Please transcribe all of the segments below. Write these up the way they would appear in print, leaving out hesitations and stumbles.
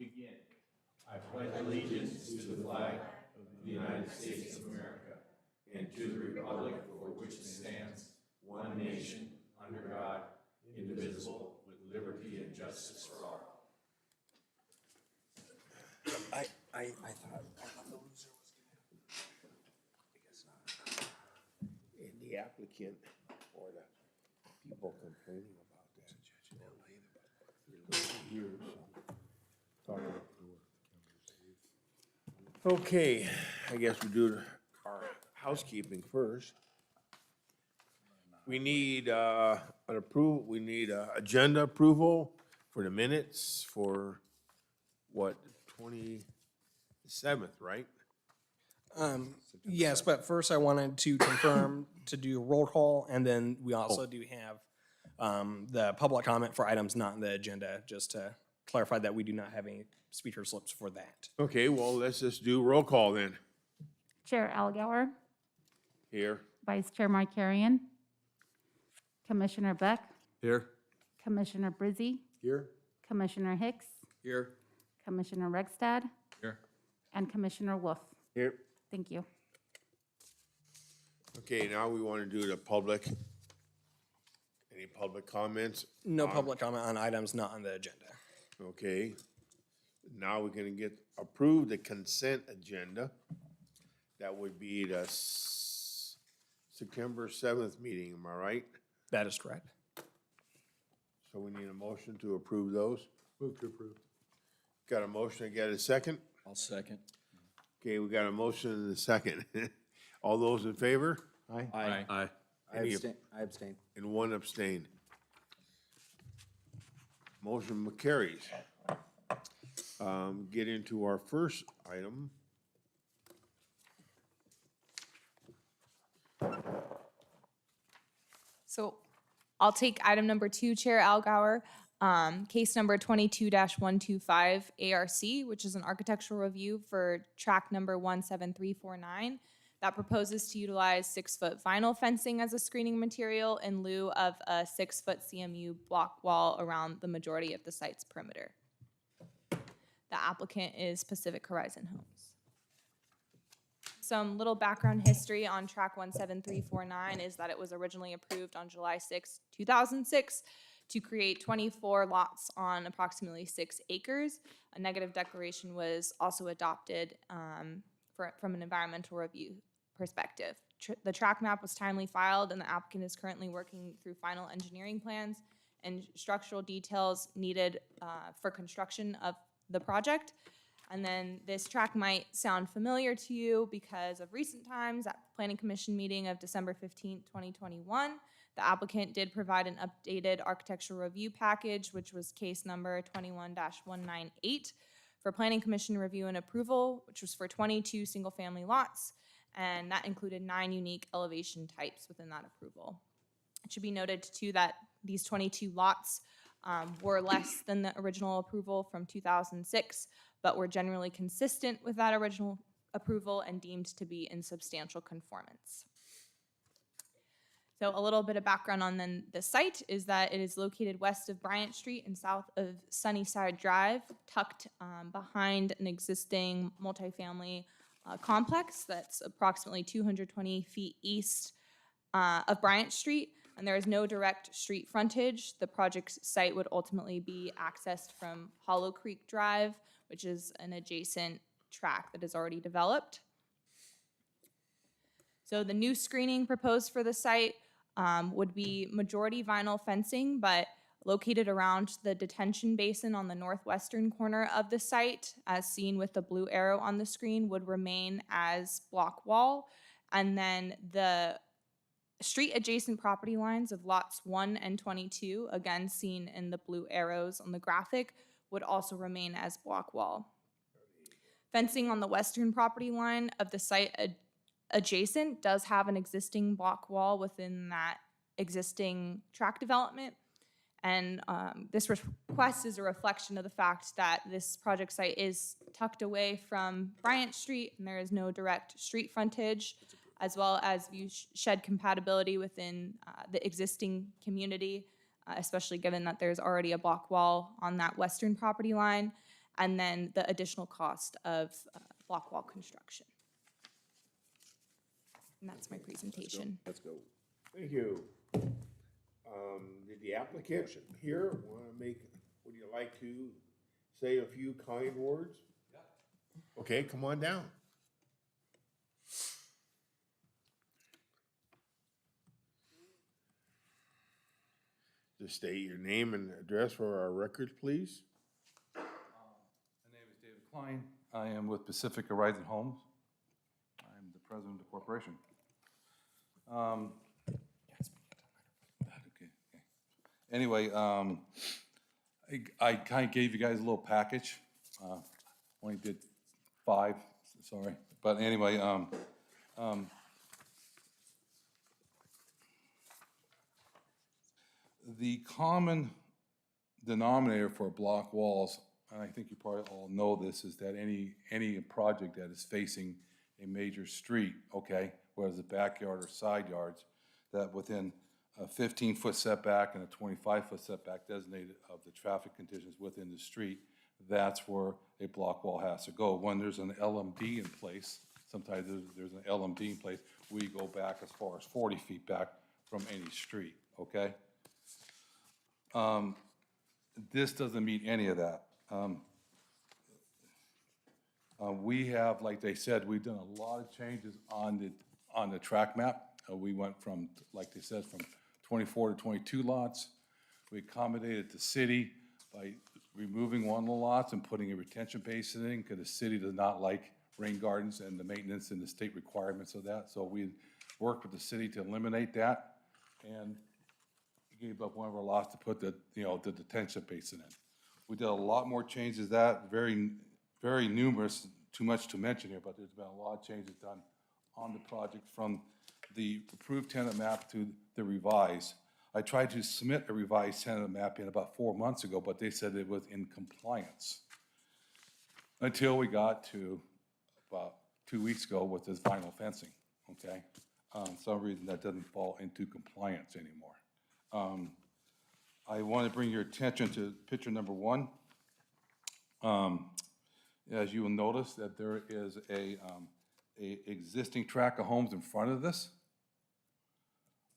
Begin. I pledge allegiance to the flag of the United States of America and to the republic for which it stands, one nation, under God, indivisible, with liberty and justice for all. I thought the loser was gonna. I guess not. And the applicant or the people complaining about that. Here, so. Okay, I guess we do our housekeeping first. We need an approval. We need agenda approval for the minutes for what, 27th, right? Yes, but first I wanted to confirm to do a roll call, and then we also do have the public comment for items not on the agenda, just to clarify that we do not have any speaker slips for that. Okay, well, let's just do roll call then. Chair Algauer, Here. Vice Chair Markarian, Commissioner Beck, Here. Commissioner Brizzi, Here. Commissioner Hicks, Here. Commissioner Regstad, Here. and Commissioner Wolf. Here. Thank you. Okay, now we want to do the public. Any public comments? No public comment on items not on the agenda. Okay. Now we're gonna get approved the consent agenda. That would be the September 7th meeting, am I right? That is correct. So we need a motion to approve those. Move to approve. Got a motion, got a second? I'll second. Okay, we got a motion and a second. All those in favor? Aye. I Any- abstain. And one abstain. Motion carries. Get into our first item. So I'll take item number 2, Chair Algauer, case number 22-125 ARC, which is an architectural review for track number 17349 that proposes to utilize 6-foot vinyl fencing as a screening material in lieu of a 6-foot CMU block wall around the majority of the site's perimeter. The applicant is Pacific Horizon Homes. Some little background history on track 17349 is that it was originally approved on July 6, 2006 to create 24 lots on approximately 6 acres. A negative declaration was also adopted from an environmental review perspective. The track map was timely filed, and the applicant is currently working through final engineering plans and structural details needed for construction of the project. And then this track might sound familiar to you because of recent times. At Planning Commission meeting of December 15, 2021, the applicant did provide an updated architectural review package, which was case number 21-198 for Planning Commission review and approval, which was for 22 single-family lots, and that included 9 unique elevation types within that approval. It should be noted too that these 22 lots were less than the original approval from 2006, but were generally consistent with that original approval and deemed to be in substantial conformance. So a little bit of background on then the site is that it is located west of Bryant Street and south of Sunnyside Drive, tucked behind an existing multifamily complex that's approximately 220 feet east of Bryant Street, and there is no direct street frontage. The project site would ultimately be accessed from Hollow Creek Drive, which is an adjacent track that is already developed. So the new screening proposed for the site would be majority vinyl fencing, but located around the detention basin on the northwestern corner of the site, as seen with the blue arrow on the screen, would remain as block wall. And then the street adjacent property lines of lots 1 and 22, again seen in the blue arrows on the graphic, would also remain as block wall. Fencing on the western property line of the site adjacent does have an existing block wall within that existing tract development. And this request is a reflection of the fact that this project site is tucked away from Bryant Street and there is no direct street frontage, as well as view shed compatibility within the existing community, especially given that there's already a block wall on that western property line. and then the additional cost of block wall construction. And that's my presentation. Let's go. Thank you. Did the applicant here want to would you like to say a few kind words? Yeah. Okay, come on down. Just state your name and address for our records, please. My name is David Klein. I am with Pacific Horizon Homes. I'm the president of the corporation. Okay. Anyway, I kind of gave you guys a little package. Only did 5, sorry. But anyway, the common denominator for block walls, and I think you probably all know this, is that any project that is facing a major street, okay, whether it's a backyard or side yards, that within a 15-foot setback and a 25-foot setback designated of the traffic conditions within the street, that's where a block wall has to go. When there's an LMD in place, sometimes there's an LMD in place, we go back as far as 40 feet back from any street, okay? This doesn't meet any of that. We have, like they said, we've done a lot of changes on the track map. We went from, like they said, from 24 to 22 lots. We accommodated the city by removing one of the lots and putting a retention basin in, because the city does not like rain gardens and the maintenance and the state requirements of that. So we worked with the city to eliminate that, and gave up one of our lots to put the detention basin in. We did a lot more changes that, very numerous, too much to mention here, but there's been a lot of changes done on the project from the approved tenant map to the revised. I tried to submit a revised tenant map in about 4 months ago, but they said it was in compliance. Until we got to about 2 weeks ago with this vinyl fencing, okay? Some reason that doesn't fall into compliance anymore. I want to bring your attention to picture number 1. As you will notice that there is a existing tract of homes in front of this,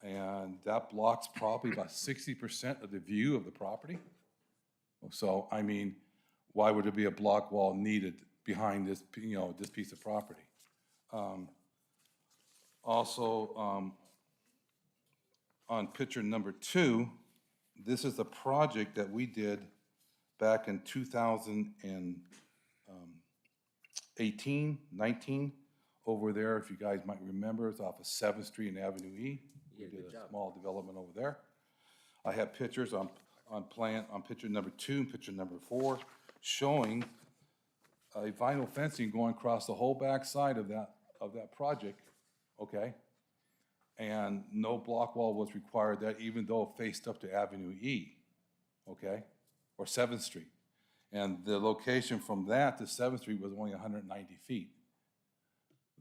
and that blocks probably about 60% of the view of the property. So, I mean, why would there be a block wall needed behind this, this piece of property? Also, on picture number 2, this is a project that we did back in 2018, 19, over there, if you guys might remember, it's off of 7th Street and Avenue E. We did a small development over there. I have pictures on picture number 2 and picture number 4 showing a vinyl fencing going across the whole back side of that project, okay? And no block wall was required that, even though it faced up to Avenue E, okay? Or 7th Street. And the location from that to 7th Street was only 190 feet.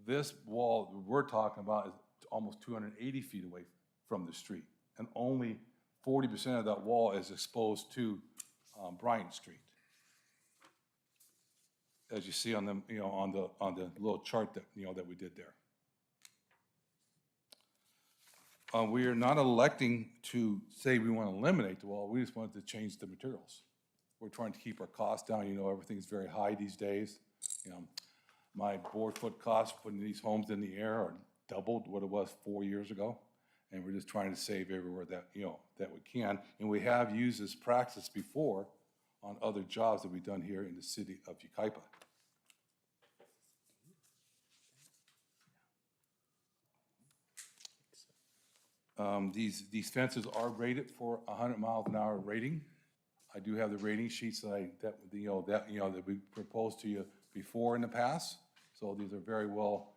This wall we're talking about is almost 280 feet away from the street. And only 40% of that wall is exposed to Bryant Street. As you see on the, on the little chart that, that we did there. We are not electing to say we want to eliminate the wall. We just wanted to change the materials. We're trying to keep our costs down. Everything's very high these days. My board foot costs putting these homes in the air are doubled what it was 4 years ago. And we're just trying to save everywhere that, that we can. And we have used this practice before on other jobs that we've done here in the city of Yucaipa. These fences are rated for 100 miles an hour rating. I do have the rating sheets that we proposed to you before in the past. So these are very well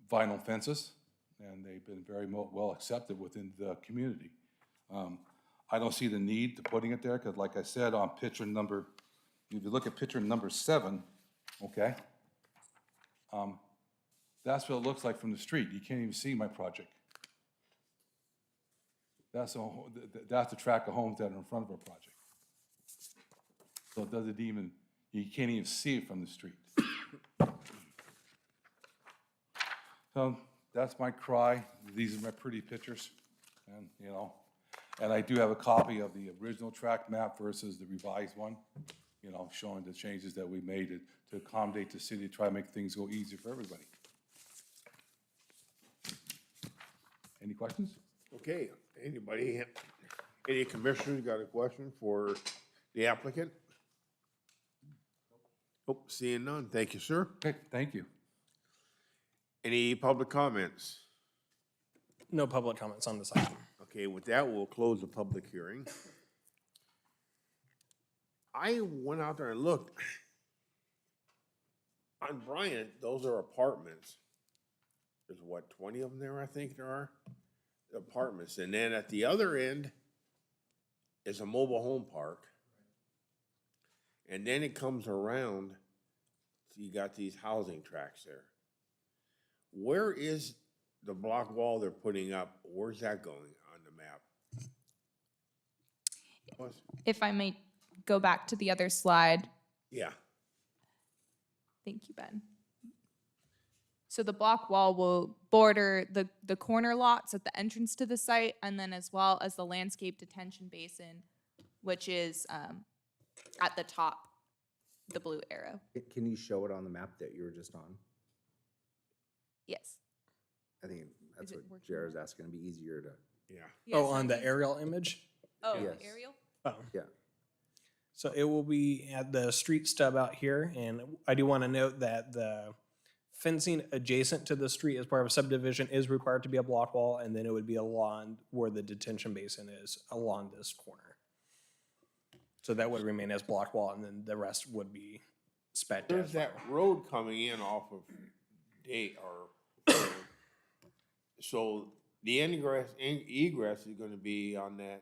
vinyl fences, and they've been very well accepted within the community. I don't see the need to putting it there because, like I said, on picture number, if you look at picture number 7, okay, that's what it looks like from the street. You can't even see my project. That's the tract of homes that are in front of our project. So it doesn't even, You can't even see it from the street. So that's my cry. These are my pretty pictures. And, you know, and I do have a copy of the original track map versus the revised one, you know, showing the changes that we made to accommodate the city, to try to make things go easier for everybody. Any questions? Okay, anybody, any commissioners got a question for the applicant? Oh, seeing none, thank you, sir. Okay, thank you. Any public comments? No public comments on this item. Okay, with that, we'll close the public hearing. I went out there and looked. On Bryant, those are apartments. There's what, 20 of them there, I think there are? Apartments, and then at the other end is a mobile home park. And then it comes around, so you got these housing tracts there. Where is the block wall they're putting up? Where's that going on the map? What's- If I may go back to the other slide. Yeah, Thank you, Ben. So the block wall will border the corner lots at the entrance to the site, and then as well as the landscape detention basin, which is at the top, the blue arrow. Can you show it on the map that you were just on? Yes. I think that's it what working Jared's asking, it'd be easier to, yeah. Oh, on the aerial image? Oh, Yes. aerial? Oh. yeah. So it will be at the street stub out here, and I do want to note that the fencing adjacent to the street as part of a subdivision is required to be a block wall, and then it would be along where the detention basin is along this corner. So that would remain as block wall, and then the rest would be spec. There's that road coming in off of Day or, so the ingress, egress is gonna be on that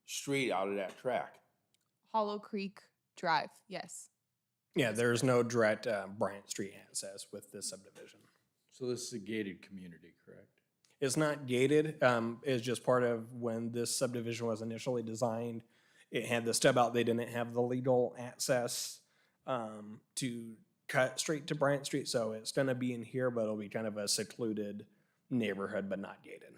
street out of that track. Hollow Creek Drive, yes. Yeah, there's no direct Bryant Street access with this subdivision. So this is a gated community, correct? It's not gated, it's just part of when this subdivision was initially designed. It had the stub out, they didn't have the legal access to cut straight to Bryant Street, so it's gonna be in here, but it'll be kind of a secluded neighborhood, but not gated.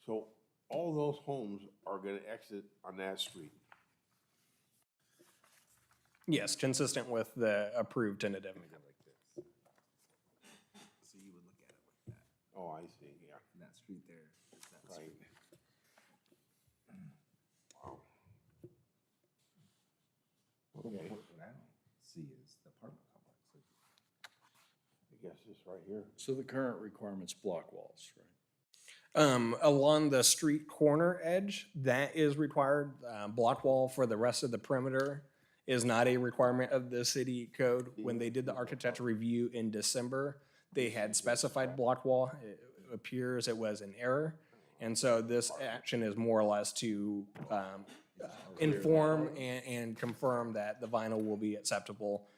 So all those homes are gonna exit on that street. Yes, consistent with the approved tentative. Like this. So you would look at it like that, Oh, I see, yeah, and that street there, is that right. street. Wow. What Okay, I don't see is the apartment complex. I guess this right here. So the current requirement's block walls, right? Along the street corner edge, that is required. Block wall for the rest of the perimeter is not a requirement of the city code. When they did the architecture review in December, they had specified block wall. It appears it was an error. And so this action is more or less to inform and confirm that the vinyl will be acceptable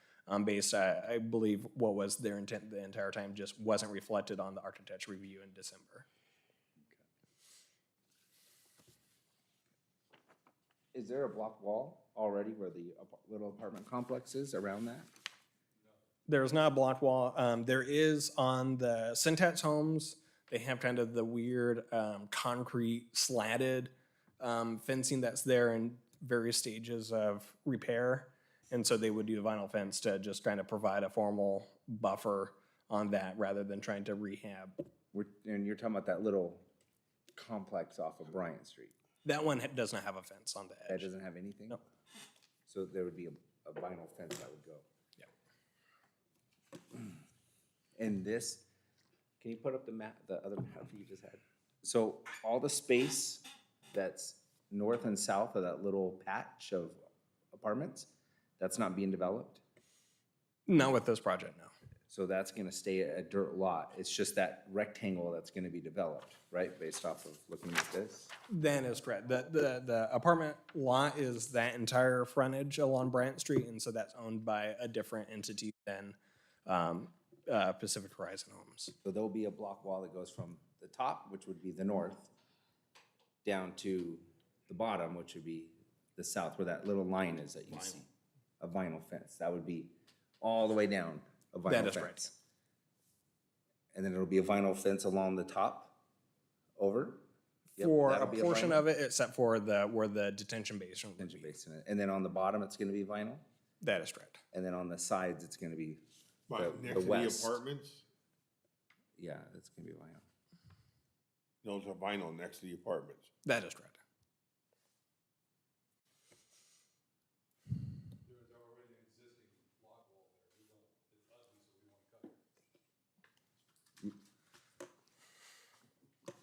based, I believe, what was their intent the entire time just wasn't reflected on the architecture review in December. Is there a block wall already where the little apartment complex is around that? There's not a block wall. There is on the Syntax homes. They have kind of the weird concrete slatted fencing that's there in various stages of repair. And so they would do the vinyl fence to just kind of provide a formal buffer on that rather than trying to rehab. And you're talking about that little complex off of Bryant Street? That one does not have a fence on the That edge. doesn't have anything? No. So there would be a vinyl fence that would go? Yeah. And this, can you put up the map, the other map you just had? So all the space that's north and south of that little patch of apartments, that's not being developed? Not with this project, no. So that's gonna stay a dirt lot. It's just that rectangle that's gonna be developed, right? Based off of looking at this? That is correct. The apartment lot is that entire frontage along Bryant Street, and so that's owned by a different entity than Pacific Horizon Homes. So there'll be a block wall that goes from the top, which would be the north, down to the bottom, which would be the south, where that little line is that you see. A vinyl fence, that would be all the way down, a That vinyl is right. fence. And then it'll be a vinyl fence along the top, over? Yep, For a that'll be portion vinyl of it, except for where the detention basin would detention be. basin. And then on the bottom, it's gonna be vinyl, That is correct. and then on the sides, it's gonna be But next the to the west. apartments, Yeah, it's gonna be vinyl. those are vinyl next to the apartments. That is correct.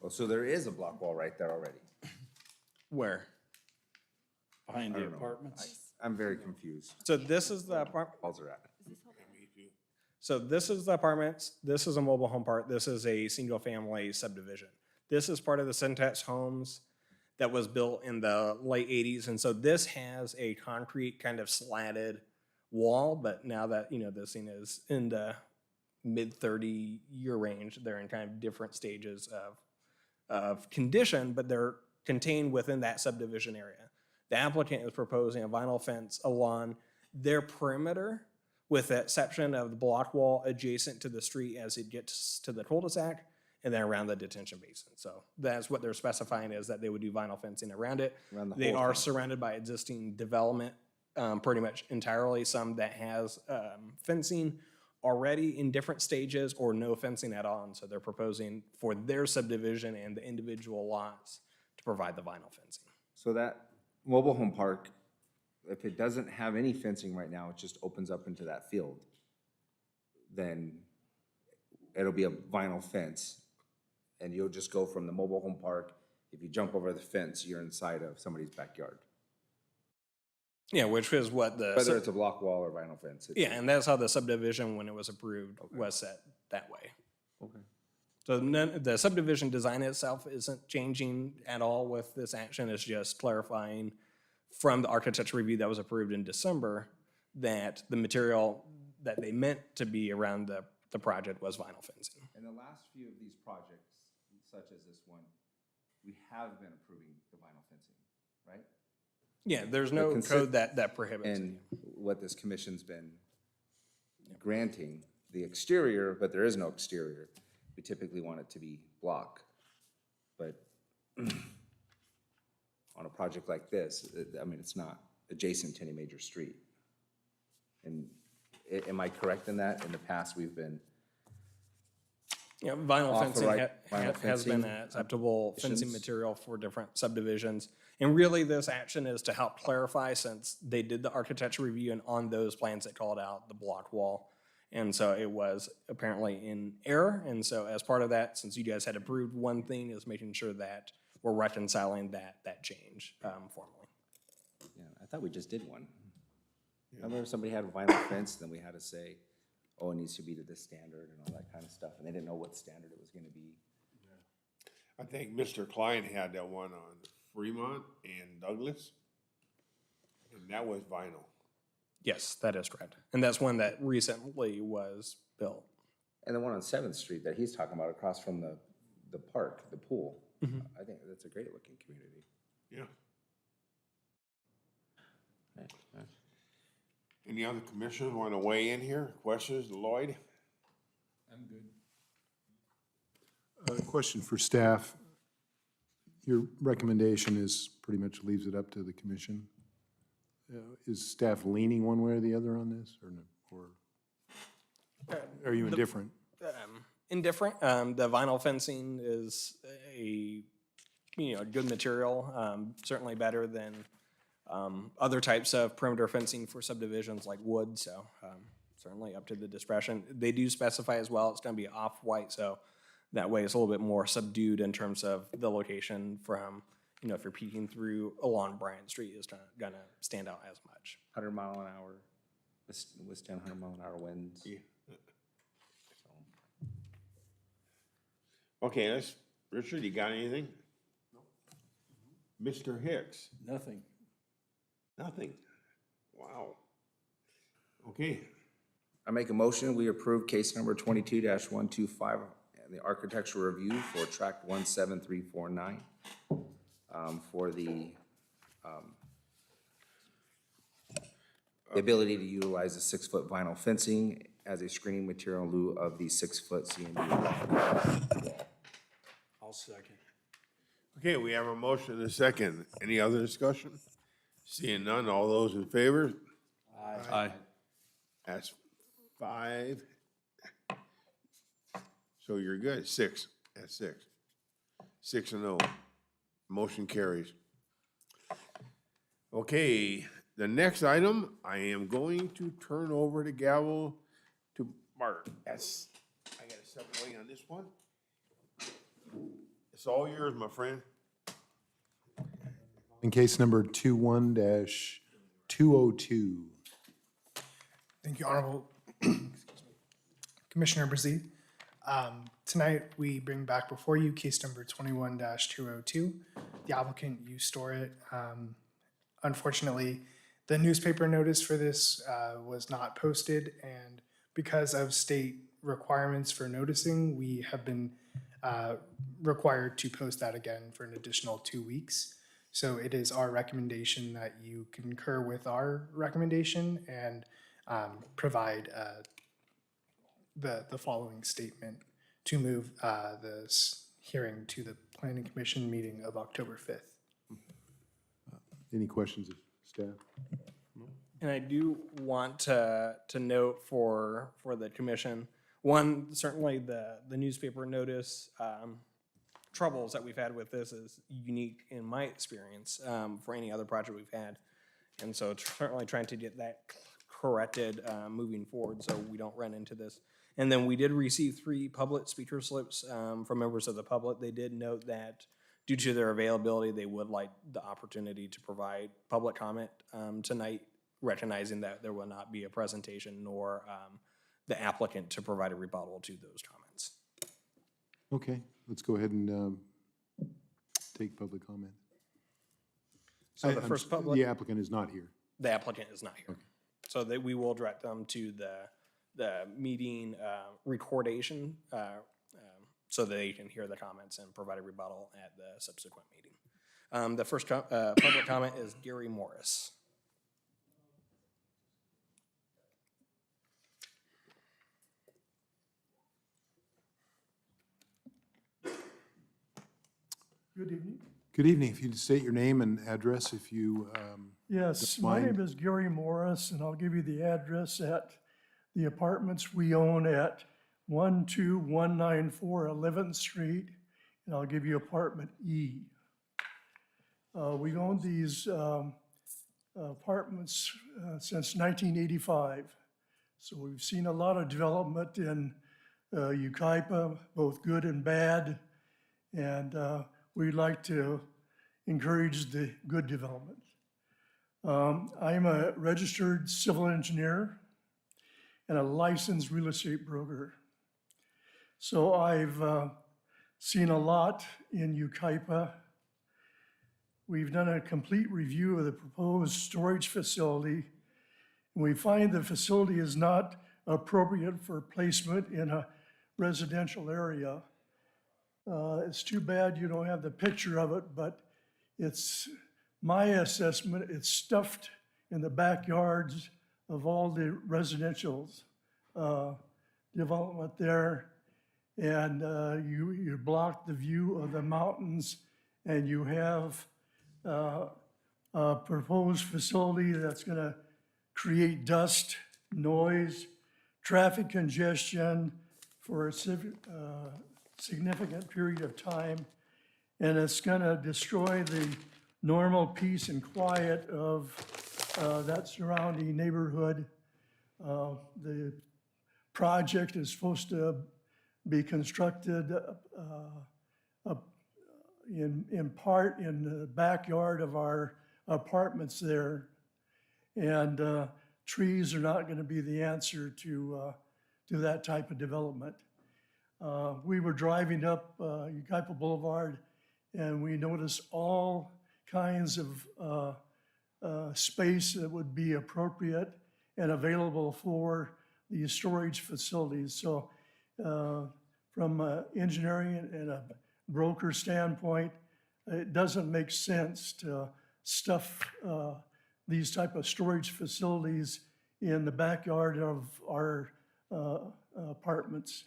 Oh, so there is a block wall right there already. Where? Behind I the don't know. apartments? I'm very confused. So this is the apartment. Walls are at. So this is the apartments, this is a mobile home park, this is a single-family subdivision. This is part of the Syntax Homes that was built in the late 80s, and so this has a concrete kind of slatted wall, but now that, you know, this thing is in the mid-30-year range, they're in kind of different stages of condition, but they're contained within that subdivision area. The applicant is proposing a vinyl fence along their perimeter, with the exception of the block wall adjacent to the street as it gets to the cul-de-sac, and then around the detention basin. So that's what they're specifying, is that they would do vinyl fencing around it. Around the They whole are thing. surrounded by existing development, pretty much entirely, some that has fencing already in different stages or no fencing at all. And so they're proposing for their subdivision and the individual lots to provide the vinyl fencing. So that mobile home park, if it doesn't have any fencing right now, it just opens up into that field, then it'll be a vinyl fence, and you'll just go from the mobile home park. If you jump over the fence, you're inside of somebody's backyard, Yeah, which is what the. whether it's a block wall or vinyl fence. Yeah, and that's how the subdivision, when it was approved, was set that way. Okay. So the subdivision design itself isn't changing at all with this action. It's just clarifying from the architecture review that was approved in December that the material that they meant to be around the project was vinyl fencing. In the last few of these projects, such as this one, we have been approving the vinyl fencing, right? Yeah, there's no consi- code that prohibits it. And what this commission's been granting, the exterior, but there is no exterior. We typically want it to be block. But on a project like this, I mean, it's not adjacent to any major street. And am I correct in that? In the past, we've been, Yeah, vinyl fencing Vinyl has been fencing an acceptable fencing conditions. material for different subdivisions. And really, this action is to help clarify, since they did the architecture review and on those plans it called out the block wall. And so it was apparently in error. And so as part of that, since you guys had approved one thing, is making sure that we're reconciling that change formally. yeah, I thought we just did one. Remember somebody had a vinyl fence, then we had to say, oh, it needs to be to this standard and all that kind of stuff. And they didn't know what standard it was gonna be. I think Mr. Klein had that one on Fremont and Douglas, and that was vinyl. Yes, that is correct. And that's one that recently was built. And the one on 7th Street that he's talking about across from the park, the pool. I think that's a great looking community. Yeah. Any other commissioners want to weigh in here? Questions, Lloyd? I'm good. Question for staff. Your recommendation is pretty much leaves it up to the commission. Is staff leaning one way or the other on this, or no? Or are you indifferent? Indifferent. The vinyl fencing is a good material, certainly better than other types of perimeter fencing for subdivisions like wood. So certainly up to the discretion. They do specify as well it's going to be off-white, so that way it's a little bit more subdued in terms of the location from, if you're peeking through along Bryant Street, it's not going to stand out as much. 100 mile an hour, withstand 100 mile an hour winds. Yeah. Okay, Richard, you got anything? No. Mr. Hicks? Nothing. Nothing. Wow. Okay, I make a motion, we approve case number 22-125 and the architectural review for tract 17349 for the the ability to utilize a 6-foot vinyl fencing as a screening material in lieu of the 6-foot C&D wall. I'll second. Okay, we have a motion and a second. Any other discussion? Seeing none, all those in favor? Aye. That's 5. So you're good, 6, that's 6. 6-0. Motion carries. Okay, the next item, I am going to turn over the gavel to Bart. Yes, I gotta step away on this one. It's all yours, my friend. In case number 21-202. Thank you, Honorable Commissioner Brzee. Tonight, we bring back before you case number 21-202. The applicant, You Store It. Unfortunately, the newspaper notice for this was not posted, and because of state requirements for noticing, we have been required to post that again for an additional 2 weeks. So it is our recommendation that you concur with our recommendation and provide the following statement to move this hearing to the Planning Commission meeting of October 5th. Any questions of staff? And I do want to note for the commission, one, certainly the newspaper notice troubles that we've had with this is unique in my experience for any other project we've had. And so certainly trying to get that corrected moving forward so we don't run into this. And then we did receive 3 public speaker slips from members of the public. They did note that due to their availability, they would like the opportunity to provide public comment tonight, recognizing that there will not be a presentation nor the applicant to provide a rebuttal to those comments. Okay, let's go ahead and take public comment. So the first public, The applicant is not here. the applicant is not here. So that we will direct them to the meeting recordation so that they can hear the comments and provide a rebuttal at the subsequent meeting. The first public comment is Gary Morris. Good evening. Good evening. If you'd state your name and address, if you, Yes, Don't my mind. name is Gary Morris, and I'll give you the address at the apartments we own at 12194 11th Street, and I'll give you apartment E. We've owned these apartments since 1985. So we've seen a lot of development in Yucaipa, both good and bad, and we'd like to encourage the good development. I'm a registered civil engineer and a licensed real estate broker. So I've seen a lot in Yucaipa. We've done a complete review of the proposed storage facility, and we find the facility is not appropriate for placement in a residential area. It's too bad you don't have the picture of it, but it's my assessment, it's stuffed in the backyards of all the residential development there. And you block the view of the mountains, and you have a proposed facility that's gonna create dust, noise, traffic congestion for a significant period of time. And it's gonna destroy the normal peace and quiet of that surrounding neighborhood. The project is supposed to be constructed in part in the backyard of our apartments there. And trees are not gonna be the answer to that type of development. We were driving up Yucaipa Boulevard, and we noticed all kinds of space that would be appropriate and available for these storage facilities. So from an engineering and a broker standpoint, it doesn't make sense to stuff, these type of storage facilities in the backyard of our apartments.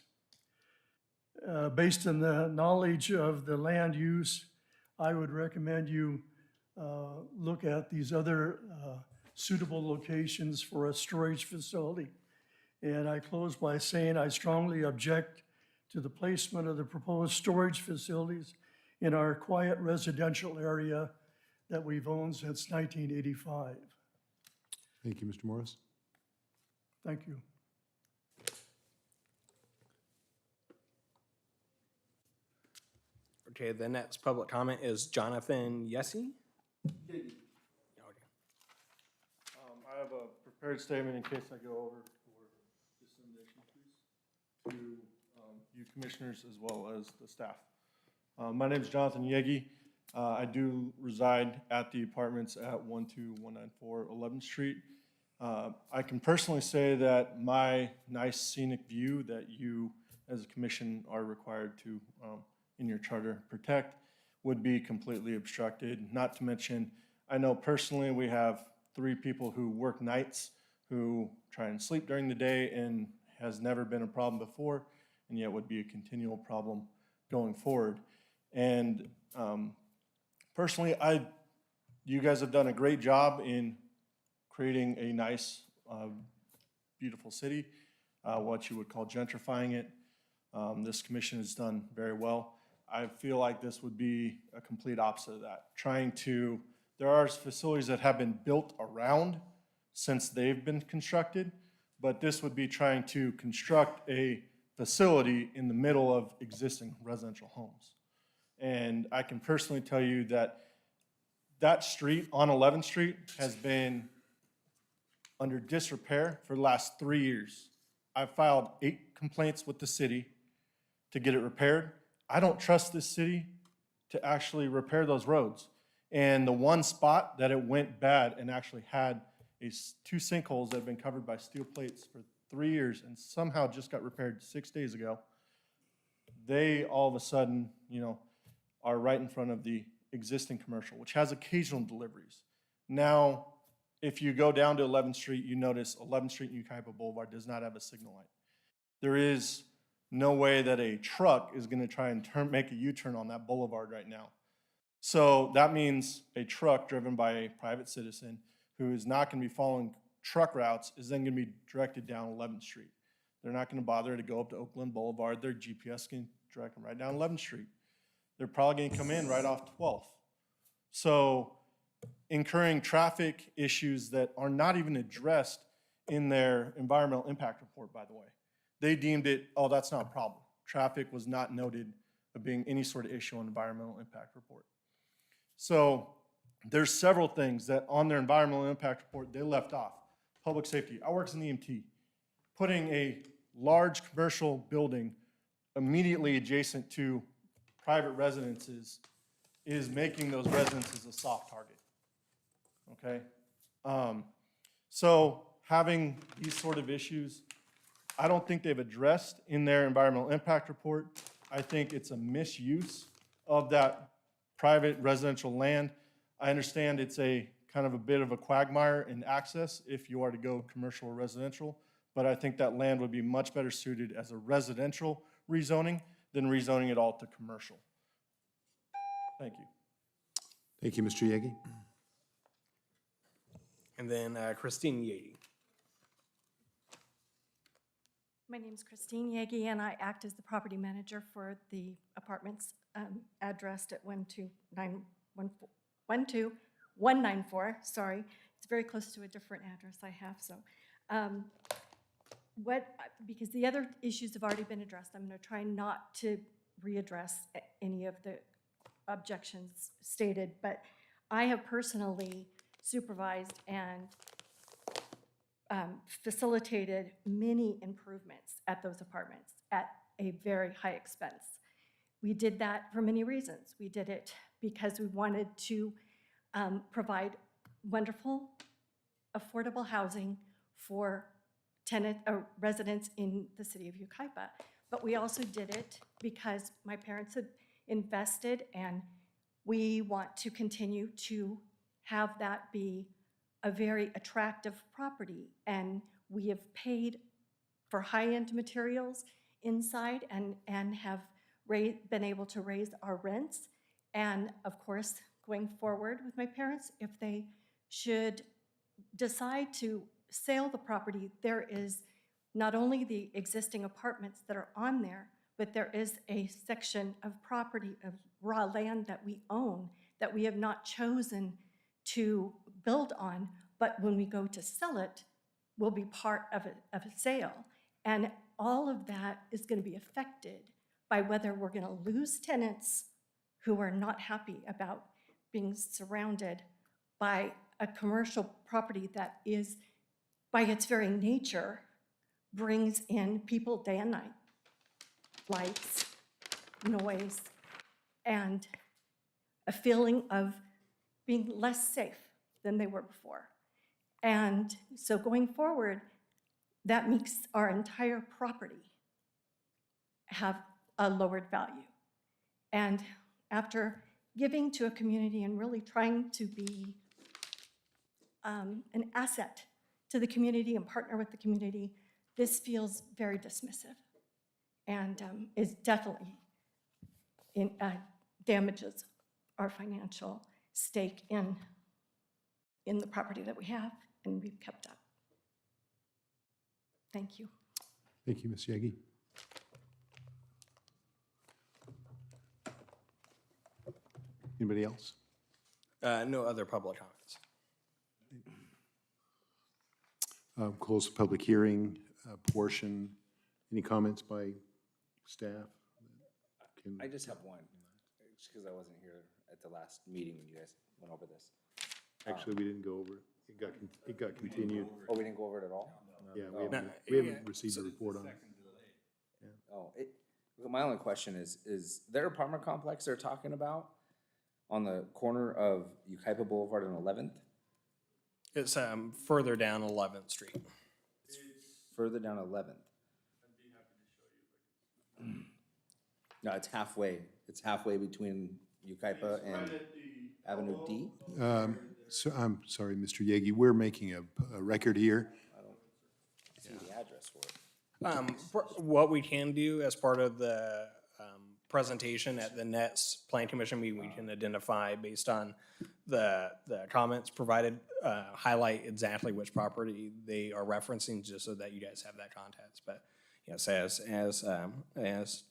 Based on the knowledge of the land use, I would recommend you look at these other suitable locations for a storage facility. And I close by saying I strongly object to the placement of the proposed storage facilities in our quiet residential area that we've owned since 1985. Thank you, Mr. Morris. Thank you. Okay, the next public comment is Jonathan Yessie. Okay. I have a prepared statement in case I go over for dissemination, please, to you commissioners as well as the staff. My name is Jonathan Yegi. I do reside at the apartments at 12194 11th Street. I can personally say that my nice scenic view that you as a commission are required to, in your charter, protect would be completely obstructed. Not to mention, I know personally we have 3 people who work nights who try and sleep during the day and has never been a problem before, and yet would be a continual problem going forward. And personally, you guys have done a great job in creating a nice, beautiful city, what you would call gentrifying it. This commission has done very well. I feel like this would be a complete opposite of that. There are facilities that have been built around since they've been constructed, but this would be trying to construct a facility in the middle of existing residential homes. And I can personally tell you that that street on 11th Street has been under disrepair for the last 3 years. I've filed 8 complaints with the city to get it repaired. I don't trust this city to actually repair those roads. And the one spot that it went bad and actually had 2 sinkholes that have been covered by steel plates for 3 years and somehow just got repaired 6 days ago, they all of a sudden, are right in front of the existing commercial, which has occasional deliveries. Now, if you go down to 11th Street, you notice 11th Street and Yucaipa Boulevard does not have a signal light. There is no way that a truck is going to try and make a U-turn on that boulevard right now. So that means a truck driven by a private citizen who is not going to be following truck routes is then going to be directed down 11th Street. They're not going to bother to go up to Oakland Boulevard. Their GPS can direct them right down 11th Street. They're probably going to come in right off 12th. So incurring traffic issues that are not even addressed in their environmental impact report, by the way. They deemed it, oh, that's not a problem. Traffic was not noted of being any sort of issue on the environmental impact report. So there's several things that on their environmental impact report they left off. Public safety. I work in EMT. Putting a large commercial building immediately adjacent to private residences is making those residences a soft target. Okay? So having these sort of issues, I don't think they've addressed in their environmental impact report. I think it's a misuse of that private residential land. I understand it's a kind of a bit of a quagmire in access if you are to go commercial or residential, but I think that land would be much better suited as a residential rezoning than rezoning it all to commercial. Thank you. Thank you, Mr. Yegi. And then Christine Yegi. My name is Christine Yegi, and I act as the property manager for the apartments addressed at 12194. Sorry, it's very close to a different address I have. So, because the other issues have already been addressed, I'm going to try not to readdress any of the objections stated. But I have personally supervised and facilitated many improvements at those apartments at a very high expense. We did that for many reasons. We did it because we wanted to provide wonderful, affordable housing for residents in the city of Yucaipa. But we also did it because my parents had invested, and we want to continue to have that be a very attractive property. And we have paid for high-end materials inside and have been able to raise our rents. And of course, going forward with my parents, if they should decide to sell the property, there is not only the existing apartments that are on there, but there is a section of property, of raw land that we own that we have not chosen to build on, but when we go to sell it, will be part of a sale. And all of that is going to be affected by whether we're going to lose tenants who are not happy about being surrounded by a commercial property that is, by its very nature, brings in people day and night, lights, noise, and a feeling of being less safe than they were before. And so going forward, that makes our entire property have a lowered value. And after giving to a community and really trying to be an asset to the community and partner with the community, this feels very dismissive and is definitely damages our financial stake in the property that we have and we've kept up. Thank you. Thank you, Ms. Yegi. Anybody else? No other public comments. Close the public hearing portion. Any comments by staff? I just have one, just because I wasn't here at the last meeting when you guys went over this. Actually, we didn't go over it. It got continued. Oh, we didn't go over it at all? Yeah, No, we haven't received a report on it. Oh, my only question is there an apartment complex they're talking about on the corner of Yucaipa Boulevard and 11th? It's further down 11th Street. Further down 11th. No, it's halfway. It's halfway between Yucaipa and Avenue D. So, I'm sorry, Mr. Yegi, we're making a record here. I don't see the address for it. What we can do as part of the presentation at the next Plan Commission meeting, we can identify based on the comments provided, highlight exactly which property they are referencing, just so that you guys have that context. But yes, as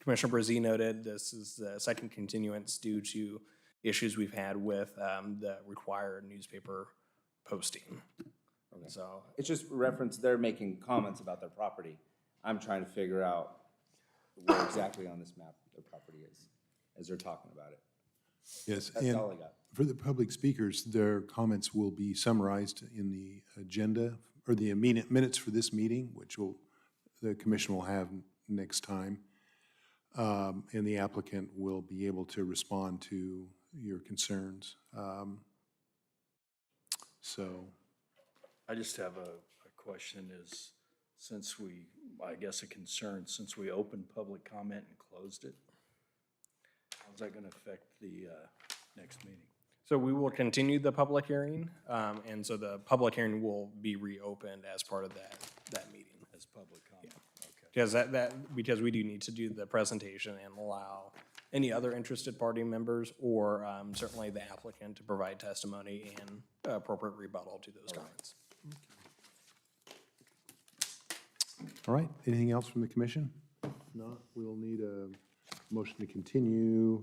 Commissioner Brzee noted, this is the second continuance due to issues we've had with the required newspaper posting. Okay. So It's just reference, they're making comments about their property. I'm trying to figure out where exactly on this map their property is, as they're talking about it. Yes, That's and all I got. for the public speakers, their comments will be summarized in the agenda, or the minutes for this meeting, which the commission will have next time. And the applicant will be able to respond to your concerns. So, I just have a question is, I guess a concern, since we opened public comment and closed it, how's that gonna affect the next meeting? So we will continue the public hearing, and so the public hearing will be reopened as part of that meeting. As public comment? Okay. Because because we do need to do the presentation and allow any other interested party members or certainly the applicant to provide testimony and appropriate rebuttal to those comments. all right, anything else from the commission? If not, we'll need a motion to continue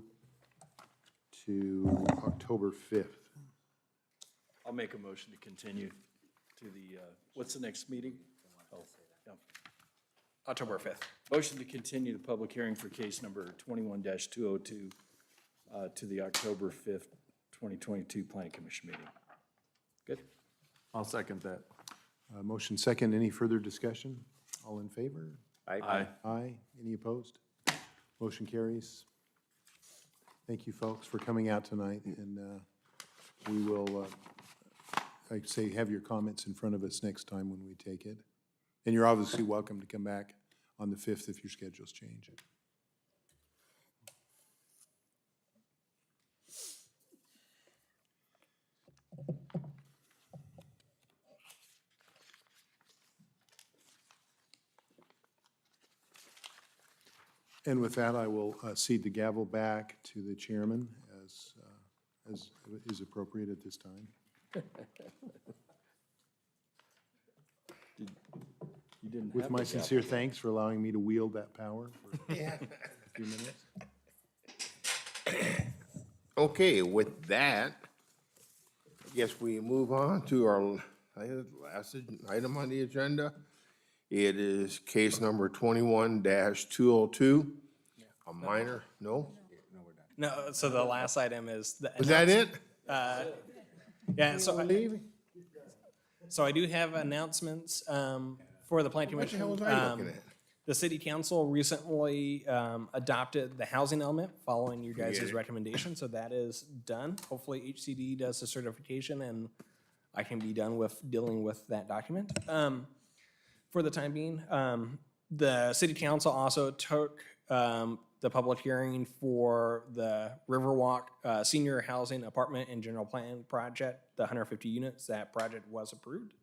to October 5th. I'll make a motion to continue to the, what's the next meeting? Oh, yeah. October 5th. Motion to continue the public hearing for case number 21-202 to the October 5th, 2022 Planning Commission meeting. Good? I'll second that. Motion second, any further discussion? All in favor? Aye. Aye. Any opposed? Motion carries. Thank you, folks, for coming out tonight, and we will, like I say, have your comments in front of us next time when we take it. And you're obviously welcome to come back on the 5th if your schedules change. And with that, I will cede the gavel back to the chairman as is appropriate at this time. You didn't have With the my gavel. sincere thanks for allowing me to wield that power for a few minutes. Okay, with that, I guess we move on to our last item on the agenda. It is case number 21-202, a minor, no? No, so the last item is the. Was that it? Yeah, so Leave? I do have announcements for the Plan What the Commission. hell was I looking at? The city council recently adopted the housing element following your guys' recommendation, so that is done. Hopefully HCD does the certification and I can be done with dealing with that document. For the time being, the city council also took the public hearing for the Riverwalk Senior Housing Apartment and General Plan Project, the 150 units. That project was approved.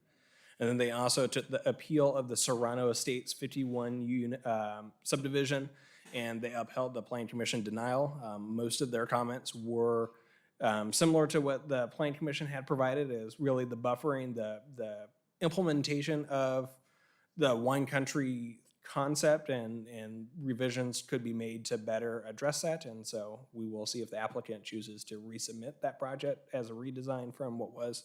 And then they also took the appeal of the Serrano Estates 51 unit subdivision, and they upheld the Plan Commission denial. Most of their comments were similar to what the Plan Commission had provided, is really the buffering, the implementation of the wine country concept, and revisions could be made to better address that. And so we will see if the applicant chooses to resubmit that project as a redesign from what was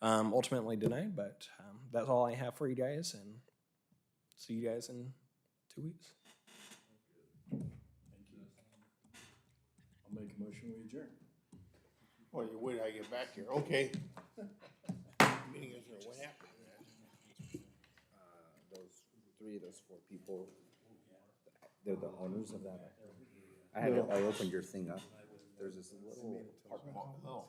ultimately denied. But that's all I have for you guys, and see you guys in 2 weeks. I'll make a motion, we adjourn. Well, you wait till I get back here, okay. Meeting is here, what happened? Those 3 of those 4 people, they're the owners of that. I opened your thing up. There's this little apartment. Oh.